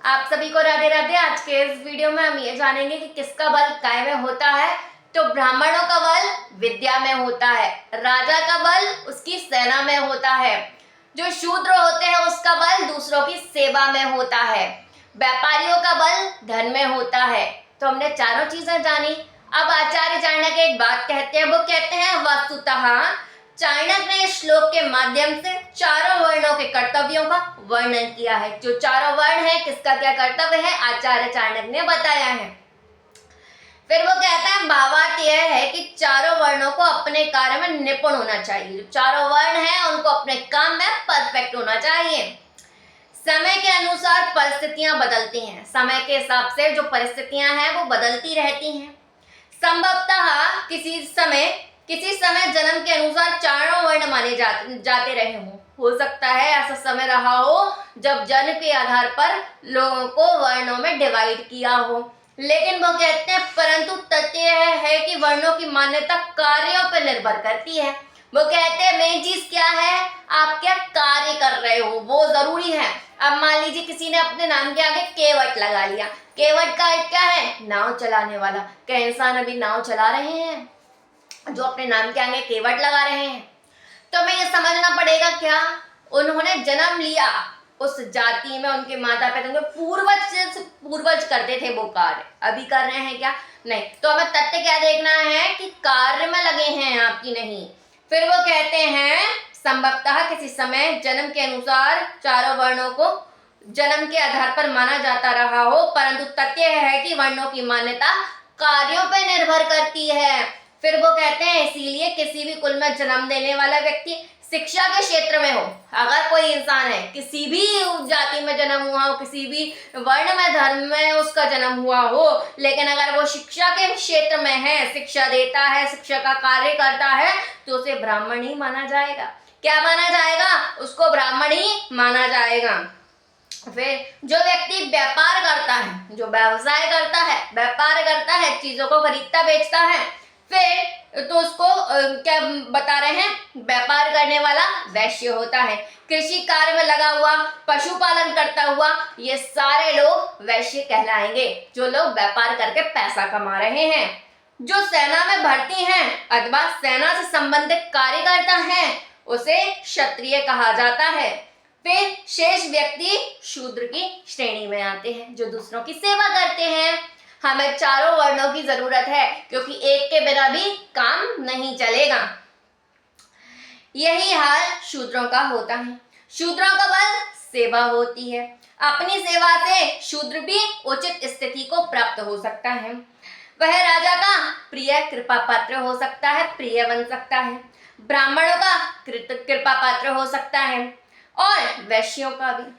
आप सभी को राधे राधे। आज के इस वीडियो में हम ये जानेंगे कि किसका बल काय में होता है। तो ब्राह्मणों का बल विद्या में होता है, राजा का बल उसकी सेना में होता है, जो शूद्र होते हैं उसका बल दूसरों की सेवा में होता है, व्यापारियों का बल धन में होता है। तो हमने चारों चीजें जानी। अब आचार्य चाणक्य एक बात कहते हैं, वो कहते हैं वस्तुतः चाणक्य ने इस श्लोक के माध्यम से चारों वर्णों के कर्तव्यों का वर्णन किया है। जो चारों वर्ण है किसका क्या कर्तव्य है आचार्य चाणक्य ने बताया है। फिर वो कहता है भावार्थ यह है कि चारों वर्णों को अपने कार्य में निपुण होना चाहिए। जो चारों वर्ण है उनको अपने काम में परफेक्ट होना चाहिए। समय के अनुसार परिस्थितियां बदलती हैं, समय के हिसाब से जो परिस्थितियां हैं वो बदलती रहती हैं। संभवतः किसी समय जन्म के अनुसार चारों वर्ण माने जाते रहे हों। हो सकता है ऐसा समय रहा हो जब जन्म के आधार पर लोगों को वर्णों में डिवाइड किया हो, लेकिन वो कहते हैं परंतु तथ्य यह है कि वर्णों की मान्यता कार्यों पर निर्भर करती है। वो कहते हैं मेन चीज क्या है, आप क्या कार्य कर रहे हो वो जरूरी है। अब मान लीजिए किसी ने अपने नाम के आगे केवट लगा लिया। केवट का अर्थ क्या है, नाव चलाने वाला। क्या इंसान अभी नाव चला रहे हैं जो अपने नाम के आगे केवट लगा रहे हैं? तो हमें ये समझना पड़ेगा क्या उन्होंने जन्म लिया उस जाति में, उनके माता पिता उनके पूर्वज करते थे वो कार्य, अभी कर रहे हैं क्या? नहीं। तो हमें तथ्य क्या देखना है कि कार्य में लगे हैं आपकी नहीं। फिर वो कहते हैं संभवतः किसी समय जन्म के अनुसार चारों वर्णों को जन्म के आधार पर माना जाता रहा हो, परंतु तथ्य है कि वर्णों की मान्यता कार्यों पर निर्भर करती है। फिर वो कहते हैं इसीलिए किसी भी कुल में जन्म देने वाला व्यक्ति शिक्षा के क्षेत्र में हो, अगर कोई इंसान है किसी भी जाति में जन्म हुआ हो, किसी भी वर्ण में धर्म में उसका जन्म हुआ हो, लेकिन अगर वो शिक्षा के क्षेत्र में है, शिक्षा देता है, शिक्षा का कार्य करता है, तो उसे ब्राह्मण ही माना जाएगा। क्या माना जाएगा? उसको ब्राह्मण ही माना जाएगा। फिर जो व्यक्ति व्यापार करता है, जो व्यवसाय करता है, व्यापार करता है, चीजों को खरीदता बेचता है, फिर तो उसको क्या बता रहे हैं, व्यापार करने वाला वैश्य होता है। कृषि कार्य में लगा हुआ, पशुपालन करता हुआ, ये सारे लोग वैश्य कहलाएंगे, जो लोग व्यापार करके पैसा कमा रहे हैं। जो सेना में भर्ती हैं अथवा सेना से संबंधित कार्य करता है उसे क्षत्रिय कहा जाता है। फिर शेष व्यक्ति शूद्र की श्रेणी में आते हैं, जो दूसरों की सेवा करते हैं। हमें चारों वर्णों की जरूरत है क्योंकि एक के बिना भी काम नहीं चलेगा। यही हाल शूद्रों का होता है। शूद्रों का बल सेवा होती है। अपनी सेवा से शूद्र भी उचित स्थिति को प्राप्त हो सकता है। वह राजा का प्रिय कृपा पात्र हो सकता है, प्रिय बन सकता है। ब्राह्मणों का कृपा पात्र हो सकता है और वैश्यों का भी।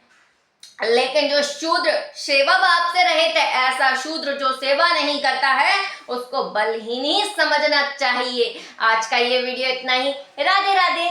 लेकिन जो शूद्र सेवा भाव से रहित है, ऐसा शूद्र जो सेवा नहीं करता है, उसको बलहीन ही समझना चाहिए। आज का ये वीडियो इतना ही। राधे राधे।